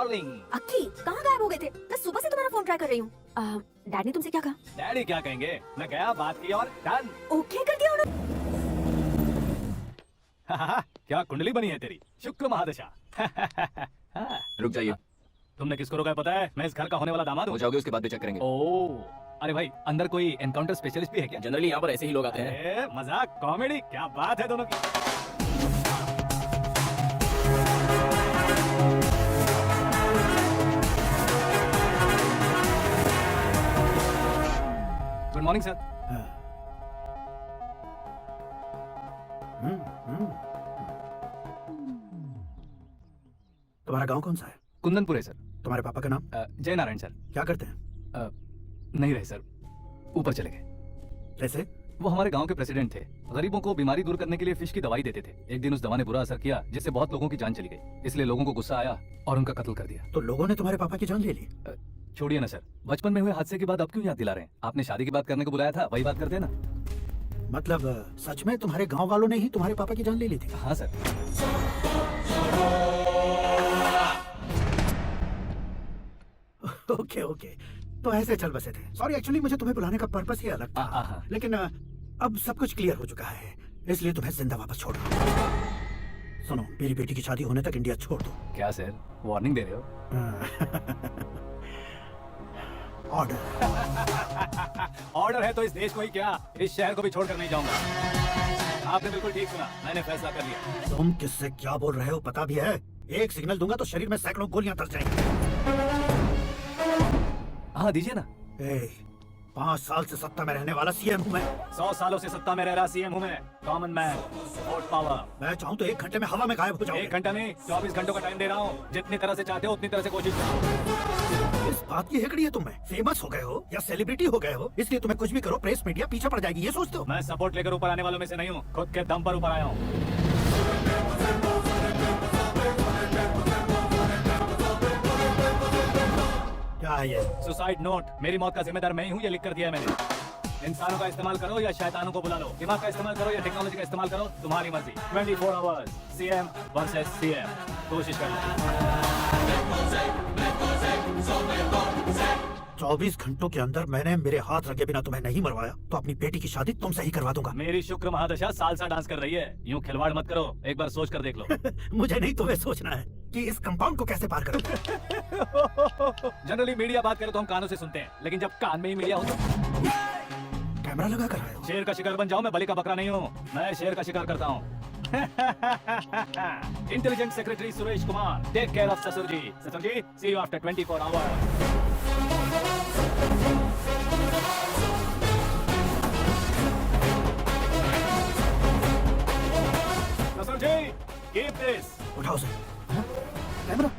Darling. अक्की कहाँ गायब हो गए थे? मैं सुबह से तुम्हारा फोन ट्राई कर रही हूँ। डैड ने तुमसे क्या कहा? डैडी क्या कहेंगे, मैं गया, बात की और डन। ओके कर दिया उन्होंने? क्या कुंडली बनी है तेरी, शुक्र महादशा। रुक जाइए। तुमने किसको रोका है पता है? मैं इस घर का होने वाला दामाद हूँ। हो जाओगे उसके बाद भी चेक करेंगे। ओह, अरे भाई अंदर कोई एनकाउंटर स्पेशलिस्ट भी है क्या? जनरली यहाँ पर ऐसे ही लोग आते हैं। अरे मजाक, कॉमेडी, क्या बात है दोनों की। Good morning sir. तुम्हारा गांव कौन सा है? कुंदनपुर है सर। तुम्हारे पापा का नाम? जय नारायण सर। क्या करते हैं? नहीं रहे सर, ऊपर चले गए। कैसे? वो हमारे गांव के प्रेसिडेंट थे। गरीबों को बीमारी दूर करने के लिए फिश की दवाई देते थे। एक दिन उस दवा ने बुरा असर किया जिससे बहुत लोगों की जान चली गई। इसलिए लोगों को गुस्सा आया और उनका कत्ल कर दिया। तो लोगों ने तुम्हारे पापा की जान ले ली? छोड़िए ना सर, बचपन में हुए हादसे के बाद अब क्यों याद दिला रहे हैं? आपने शादी की बात करने को बुलाया था, वही बात करते हैं ना। मतलब सच में तुम्हारे गांव वालों ने ही तुम्हारे पापा की जान ले ली थी? हाँ सर। ओके ओके, तो ऐसे चल बसे थे। सॉरी, एक्चुअली मुझे तुम्हें बुलाने का पर्पस ही अलग था। लेकिन अब सब कुछ क्लियर हो चुका है, इसलिए तुम्हें जिंदा वापस छोड़ रहा हूं। सुनो, मेरी बेटी की शादी होने तक इंडिया छोड़ दो। क्या सर, वार्निंग दे रहे हो? ऑर्डर। ऑर्डर है तो इस देश को ही क्या, इस शहर को भी छोड़कर नहीं जाऊंगा। आपने बिल्कुल ठीक सुना, मैंने फैसला कर लिया। तुम किससे क्या बोल रहे हो पता भी है? एक सिग्नल दूंगा तो शरीर में सैकड़ों गोलियां तर जाएंगी। हाँ दीजिए ना। 5 साल से सत्ता में रहने वाला सीएम हूँ मैं। 100 सालों से सत्ता में रह रहा सीएम हूँ मैं। Common man, vote power. मैं चाहूँ तो 1 घंटे में हवा में गायब हो जाऊँ। 1 घंटा नहीं, 24 घंटों का टाइम दे रहा हूँ। जितनी तरह से चाहते हो उतनी तरह से कोशिश करो। इस बात की हेकड़ी है तुम्हें? फेमस हो गए हो या सेलिब्रिटी हो गए हो, इसलिए तुम्हें कुछ भी करो प्रेस मीडिया पीछे पड़ जाएगी, ये सोचते हो? मैं सपोर्ट लेकर ऊपर आने वालों में से नहीं हूँ, खुद के दम पर ऊपर आया हूँ। क्या है ये? Suicide note. मेरी मौत का जिम्मेदार मैं ही हूँ, ये लिख कर दिया है मैंने। इंसानों का इस्तेमाल करो या शैतानों को बुला लो, दिमाग का इस्तेमाल करो या टेक्नोलॉजी का इस्तेमाल करो, तुम्हारी मर्जी। 24 आवर्स सीएम वर्सेस सीएम, कोशिश कर लो। 24 घंटों के अंदर मैंने मेरे हाथ रखे बिना तुम्हें नहीं मरवाया तो अपनी बेटी की शादी तुमसे ही करवा दूंगा। मेरी शुक्र महादशा सालसा डांस कर रही है, यूं खिलवाड़ मत करो, एक बार सोच कर देख लो। मुझे नहीं, तुम्हें सोचना है कि इस कंपाउंड को कैसे पार करूं। जनरली मीडिया बात करे तो हम कानों से सुनते हैं, लेकिन जब कान में ही मीडिया हो तो कैमरा लगा कर आए हो? शेर का शिकार बन जाओ, मैं बलि का बकरा नहीं हूँ, मैं शेर का शिकार करता हूँ। Intelligent secretary Suresh Kumar, take care of ससुर जी। ससुर जी, सी यू आफ्टर 24 आवर्स। ससुर जी, कीप दिस। उठाओ सर। कैमरा?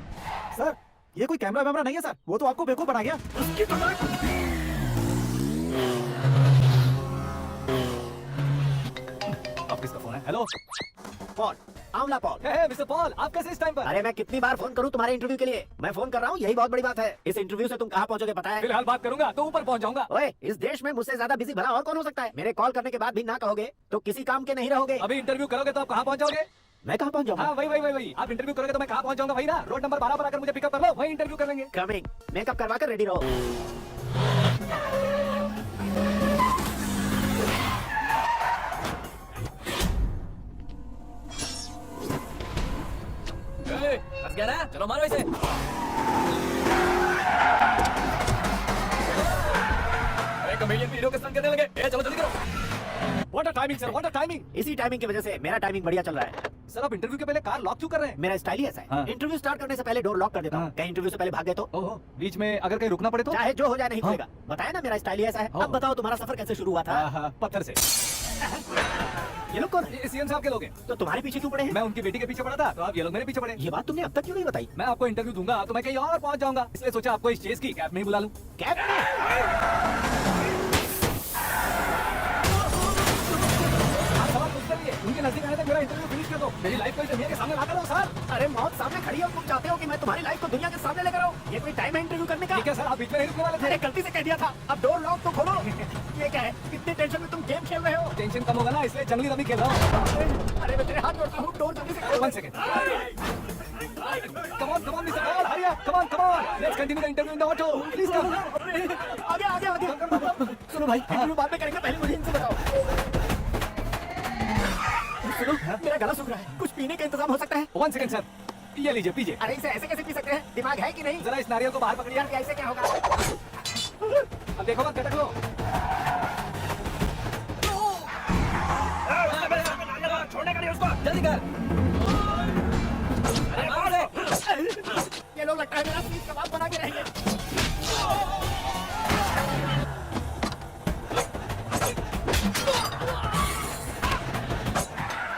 सर, ये कोई कैमरा वैमरा नहीं है सर, वो तो आपको बेवकूफ बना गया। उसकी तो अब किसका फोन है? Hello Paul, Amla Paul. Mister Paul, आप कैसे इस टाइम पर? अरे मैं कितनी बार फोन करूं तुम्हारे इंटरव्यू के लिए? मैं फोन कर रहा हूं, यही बहुत बड़ी बात है। इस इंटरव्यू से तुम कहां पहुंचोगे पता है? फिलहाल बात करूंगा तो ऊपर पहुंच जाऊंगा। ओए, इस देश में मुझसे ज्यादा बिजी भला और कौन हो सकता है? मेरे कॉल करने के बाद भी ना कहोगे तो किसी काम के नहीं रहोगे। अभी इंटरव्यू करोगे तो आप कहाँ पहुंच जाओगे? मैं कहां पहुंच जाऊंगा? हाँ वही। आप इंटरव्यू करोगे तो मैं कहाँ पहुंच जाऊंगा? वही ना, रोड नंबर 12 पर आकर मुझे पिकअप कर लो, वही इंटरव्यू कर लेंगे। कमिंग। मेकअप करवा कर रेडी रहो। फंस गया ना? चलो मारो इसे। कमेडियन हीरो के संग करने लगे। चलो जल्दी करो। What a timing sir, what a timing। इसी टाइमिंग की वजह से मेरा टाइमिंग बढ़िया चल रहा है। सर आप इंटरव्यू के पहले कार लॉक क्यों कर रहे हैं? मेरा स्टाइल ही ऐसा है। हाँ। इंटरव्यू स्टार्ट करने से पहले डोर लॉक कर देता हूँ। हाँ। कहीं इंटरव्यू से पहले भाग गए तो? ओहो, बीच में अगर कहीं रुकना पड़े तो? चाहे जो हो जाए नहीं हाँ। खुलेगा। बताया ना मेरा स्टाइल ही ऐसा है। हाँ। अब बताओ तुम्हारा सफर कैसे शुरू हुआ था? पत्थर से। ये लोग कौन है? ये सीएम साहब के लोग हैं। तो तुम्हारे पीछे क्यों पड़े हैं? मैं उनकी बेटी के पीछे पड़ा था, तो आप ये लोग मेरे पीछे पड़े। ये बात तुमने अब तक क्यों नहीं बताई? मैं आपको इंटरव्यू दूंगा तो मैं कहीं और पहुंच जाऊंगा, इसलिए सोचा आपको इस चेज की कैब में ही बुला लूं। कैब में? उनके नजदीक आने तक मेरा इंटरव्यू फिनिश कर दो। मेरी लाइफ को इस दुनिया के सामने ला करो सर। अरे मौत सामने खड़ी है और तुम चाहते हो कि मैं तुम्हारी लाइफ को दुनिया के सामने लेकर आऊं? ये कोई टाइम है इंटरव्यू करने का? ठीक है सर, आप बीच में नहीं रुकने वाले थे। मैंने गलती से कह दिया था। अब डोर लॉक तो खोलो। ये क्या है? कितने टेंशन में तुम गेम खेल रहे हो? टेंशन कम होगा ना, इसलिए जंगली रमी खेल रहा हूँ। अरे मैं तेरे हाथ जोड़ता हूँ, डोर जल्दी से खोलो। 1 second. Come on mister Paul, hurry up. come on. Let's continue the interview in the auto. Please come. आगे आगे आगे सुनो भाई इंटरव्यू बाद में करेंगे पहले मुझे इनसे बताओ सुनो मेरा गला सूख रहा है कुछ पीने का इंतजाम हो सकता है 1 second, sir. ये लीजिए, पीजिए. अरे इसे ऐसे कैसे पी सकते हैं दिमाग है कि नहीं जरा इस नारियल को बाहर पकड़िए. यार ऐसे क्या होगा अब देखो मत, खटक लो. छोड़ने का नहीं उसको. जल्दी कर. अरे बाहर से. ये लोग लगता है मेरा सीख कबाब बना के रहेंगे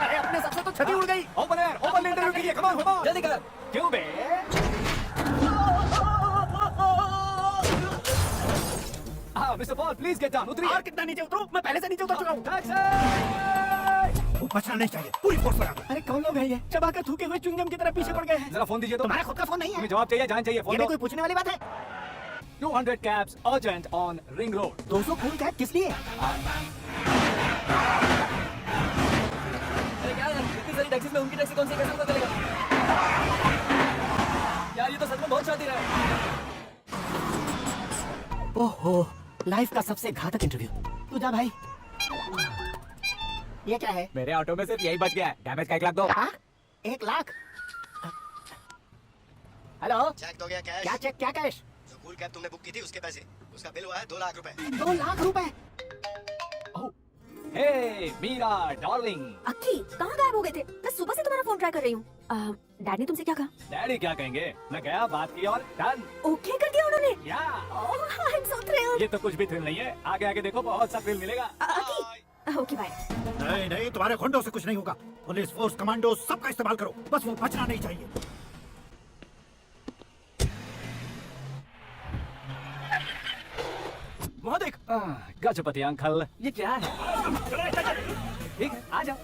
अरे अपने सबसे तो छवि उड़ गई ओपन इंटरव्यू कीजिए. Come on. जल्दी कर. क्यों बे? Mister Paul, please get down. उतरिए. और कितना नीचे उतरूं मैं पहले से नीचे उतर चुका हूँ टैक्सी. वो बचना नहीं चाहिए, पूरी फोर्स लगा दो। अरे कौन लोग हैं ये चबाकर थूके हुए च्युइंगम की तरह पीछे पड़ गए हैं जरा फोन दीजिए तो. तुम्हारा खुद का फोन नहीं है तुम्हें जवाब चाहिए, जान चाहिए. ये फोन भी दो. कोई पूछने वाली बात है 200 cabs urgent on Ring Road. 200 खून कैब किस लिए अरे क्या यार, इतनी सारी टैक्सी में उनकी टैक्सी कौन सी कैसे पता चलेगा? यार ये तो सच में बहुत शातिर है. ओहो लाइफ का सबसे घातक इंटरव्यू तू जा भाई ये क्या है मेरे ऑटो में सिर्फ यही बच गया है. डैमेज का 1 लाख दो. हाँ 1 लाख हेलो चेक तो गया कैश क्या चेक क्या कैश जो कूल कैब तुमने बुक की थी उसके पैसे उसका बिल हुआ है 2 लाख रुपए 2 लाख रुपए हे मीरा डार्लिंग. अक्की कहाँ गायब हो गए थे? मैं सुबह से तुम्हारा फोन ट्राई कर रही हूँ. डैड ने तुमसे क्या कहा? डैडी क्या कहेंगे? मैं गया, बात की और डन. ओके कर दिया उन्होंने. या आई एम सो थ्रिल्ड. ये तो कुछ भी थ्रिल नहीं है. आगे आगे देखो, बहुत सा थ्रिल मिलेगा. अक्की ओके बाय. नहीं नहीं, तुम्हारे गुंडों से कुछ नहीं होगा. पुलिस फोर्स, कमांडो सबका इस्तेमाल करो, बस वो बचना नहीं चाहिए. वहाँ देख. गजपति अंकल. ये क्या है? ठीक है, आ जाओ.